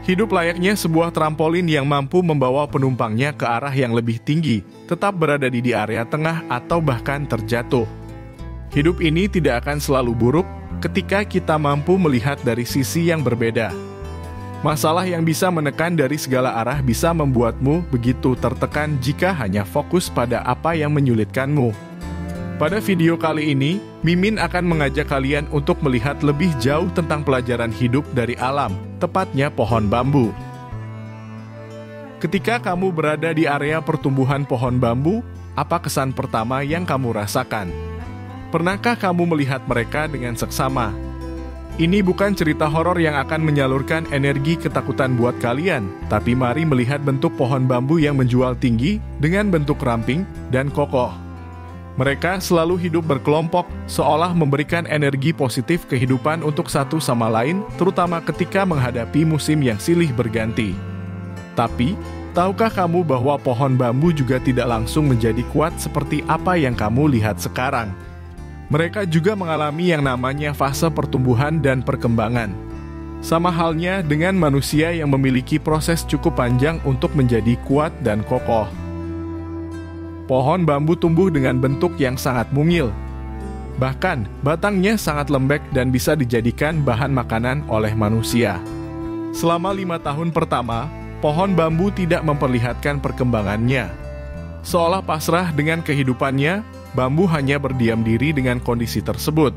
Hidup layaknya sebuah trampolin yang mampu membawa penumpangnya ke arah yang lebih tinggi, tetap berada di area tengah atau bahkan terjatuh. Hidup ini tidak akan selalu buruk ketika kita mampu melihat dari sisi yang berbeda. Masalah yang bisa menekan dari segala arah bisa membuatmu begitu tertekan jika hanya fokus pada apa yang menyulitkanmu. Pada video kali ini, Mimin akan mengajak kalian untuk melihat lebih jauh tentang pelajaran hidup dari alam, tepatnya pohon bambu. Ketika kamu berada di area pertumbuhan pohon bambu, apa kesan pertama yang kamu rasakan? Pernahkah kamu melihat mereka dengan seksama? Ini bukan cerita horor yang akan menyalurkan energi ketakutan buat kalian, tapi mari melihat bentuk pohon bambu yang menjual tinggi dengan bentuk ramping dan kokoh. Mereka selalu hidup berkelompok, seolah memberikan energi positif kehidupan untuk satu sama lain, terutama ketika menghadapi musim yang silih berganti. Tapi, tahukah kamu bahwa pohon bambu juga tidak langsung menjadi kuat seperti apa yang kamu lihat sekarang? Mereka juga mengalami yang namanya fase pertumbuhan dan perkembangan. Sama halnya dengan manusia yang memiliki proses cukup panjang untuk menjadi kuat dan kokoh. Pohon bambu tumbuh dengan bentuk yang sangat mungil. Bahkan, batangnya sangat lembek dan bisa dijadikan bahan makanan oleh manusia. Selama 5 tahun pertama, pohon bambu tidak memperlihatkan perkembangannya. Seolah pasrah dengan kehidupannya, bambu hanya berdiam diri dengan kondisi tersebut.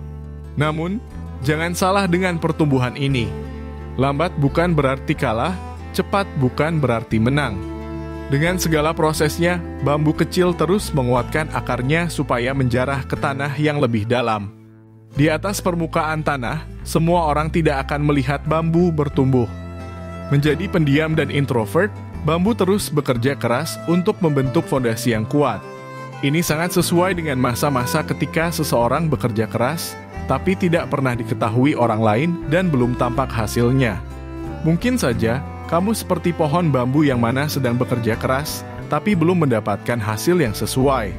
Namun, jangan salah dengan pertumbuhan ini. Lambat bukan berarti kalah, cepat bukan berarti menang. Dengan segala prosesnya, bambu kecil terus menguatkan akarnya supaya menjarah ke tanah yang lebih dalam. Di atas permukaan tanah, semua orang tidak akan melihat bambu bertumbuh. Menjadi pendiam dan introvert, bambu terus bekerja keras untuk membentuk fondasi yang kuat. Ini sangat sesuai dengan masa-masa ketika seseorang bekerja keras, tapi tidak pernah diketahui orang lain dan belum tampak hasilnya. Mungkin saja, kamu seperti pohon bambu yang mana sedang bekerja keras, tapi belum mendapatkan hasil yang sesuai.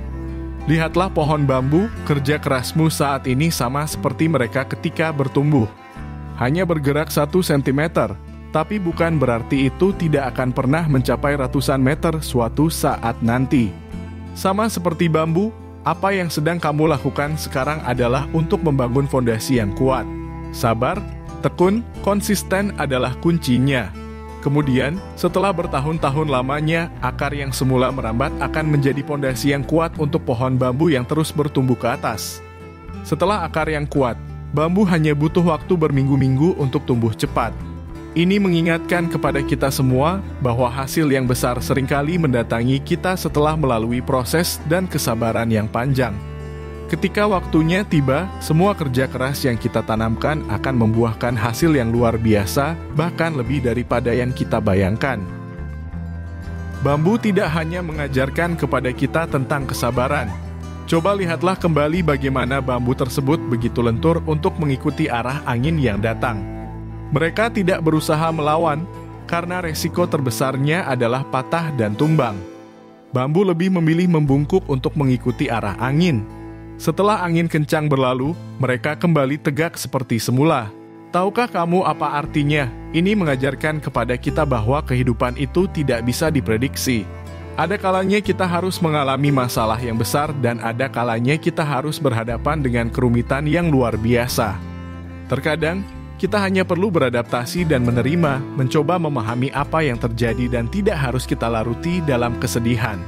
Lihatlah pohon bambu, kerja kerasmu saat ini sama seperti mereka ketika bertumbuh. Hanya bergerak 1 cm, tapi bukan berarti itu tidak akan pernah mencapai ratusan meter suatu saat nanti. Sama seperti bambu, apa yang sedang kamu lakukan sekarang adalah untuk membangun fondasi yang kuat. Sabar, tekun, konsisten adalah kuncinya. Kemudian, setelah bertahun-tahun lamanya, akar yang semula merambat akan menjadi fondasi yang kuat untuk pohon bambu yang terus bertumbuh ke atas. Setelah akar yang kuat, bambu hanya butuh waktu berminggu-minggu untuk tumbuh cepat. Ini mengingatkan kepada kita semua bahwa hasil yang besar seringkali mendatangi kita setelah melalui proses dan kesabaran yang panjang. Ketika waktunya tiba, semua kerja keras yang kita tanamkan akan membuahkan hasil yang luar biasa, bahkan lebih daripada yang kita bayangkan. Bambu tidak hanya mengajarkan kepada kita tentang kesabaran. Coba lihatlah kembali bagaimana bambu tersebut begitu lentur untuk mengikuti arah angin yang datang. Mereka tidak berusaha melawan, karena resiko terbesarnya adalah patah dan tumbang. Bambu lebih memilih membungkuk untuk mengikuti arah angin. Setelah angin kencang berlalu, mereka kembali tegak seperti semula. Tahukah kamu apa artinya? Ini mengajarkan kepada kita bahwa kehidupan itu tidak bisa diprediksi. Ada kalanya kita harus mengalami masalah yang besar dan ada kalanya kita harus berhadapan dengan kerumitan yang luar biasa. Terkadang, kita hanya perlu beradaptasi dan menerima, mencoba memahami apa yang terjadi dan tidak harus kita laruti dalam kesedihan.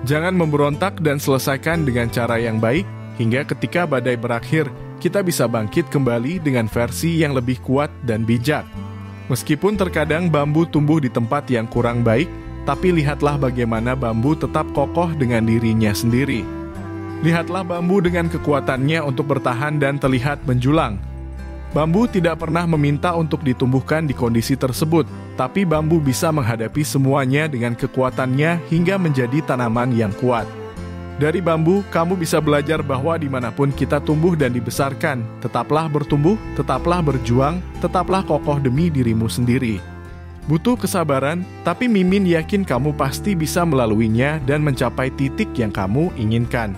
Jangan memberontak dan selesaikan dengan cara yang baik, hingga ketika badai berakhir, kita bisa bangkit kembali dengan versi yang lebih kuat dan bijak. Meskipun terkadang bambu tumbuh di tempat yang kurang baik, tapi lihatlah bagaimana bambu tetap kokoh dengan dirinya sendiri. Lihatlah bambu dengan kekuatannya untuk bertahan dan terlihat menjulang. Bambu tidak pernah meminta untuk ditumbuhkan di kondisi tersebut, tapi bambu bisa menghadapi semuanya dengan kekuatannya hingga menjadi tanaman yang kuat. Dari bambu, kamu bisa belajar bahwa dimanapun kita tumbuh dan dibesarkan, tetaplah bertumbuh, tetaplah berjuang, tetaplah kokoh demi dirimu sendiri. Butuh kesabaran, tapi Mimin yakin kamu pasti bisa melaluinya dan mencapai titik yang kamu inginkan.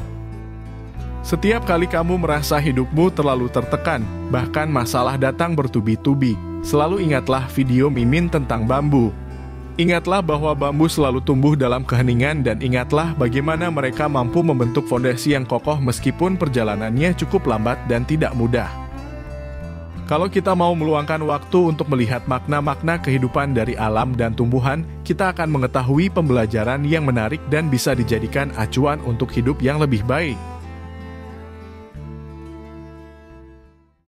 Setiap kali kamu merasa hidupmu terlalu tertekan, bahkan masalah datang bertubi-tubi, Selalu ingatlah video Mimin tentang bambu. Ingatlah bahwa bambu selalu tumbuh dalam keheningan dan ingatlah bagaimana mereka mampu membentuk fondasi yang kokoh meskipun perjalanannya cukup lambat dan tidak mudah. Kalau kita mau meluangkan waktu untuk melihat makna-makna kehidupan dari alam dan tumbuhan, kita akan mengetahui pembelajaran yang menarik dan bisa dijadikan acuan untuk hidup yang lebih baik.